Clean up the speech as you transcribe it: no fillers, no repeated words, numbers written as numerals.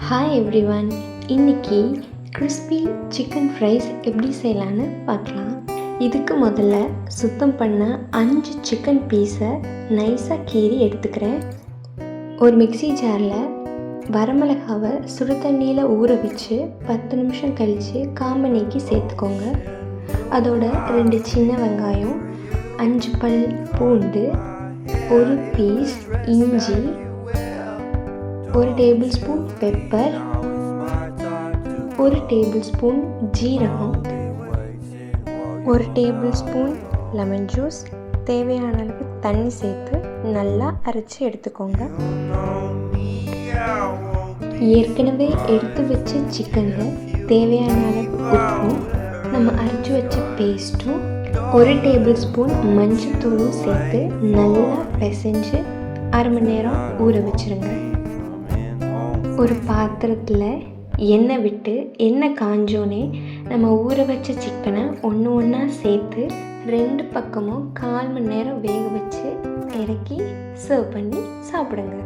Hi everyone. இன்றைக்கி crispy chicken fries எப்படி செய்யலான்னு பார்க்கலாம். இதுக்கு முதல்ல சுத்தம் பண்ண 5 சிக்கன் பீஸை நைஸாக கீறி எடுத்துக்கிறேன். ஒரு மிக்ஸி ஜாரில் வரமிளகாவை சுடு தண்ணியில் ஊற வச்சு 10 நிமிஷம் கழித்து காம்பை நீக்கி சேர்த்துக்கோங்க. அதோட 2 சின்ன வெங்காயம், 5 பல் பூண்டு, 1 பீஸ் இஞ்சி, 1 table spoon pepper, 1 table spoon ஜீரகம், 1 டேபிள் ஸ்பூன் லெமன் ஜூஸ், தேவையான அளவு தண்ணி சேர்த்து நல்லா அரைச்சி எடுத்துக்கோங்க. ஏற்கனவே எடுத்து வச்ச சிக்கனில் தேவையான அளவு உப்பும் நம்ம அரைச்சி வச்ச பேஸ்ட்டும் 1 டேபிள் ஸ்பூன் மஞ்சள் தூளும் சேர்த்து நல்லா பிசைஞ்சு 1/2 மணி நேரம் ஊற வச்சுருங்க. ஒரு பாத்திரத்தில் எண்ணெய் விட்டு எண்ணெய் காஞ்சோன்னே நம்ம ஊற வச்ச சிக்கனை ஒன்று ஒன்றா சேர்த்து 2 பக்கமும் 1/4 மணி நேரம் வேக வச்சு இறக்கி சர்வ் பண்ணி சாப்பிடுங்க.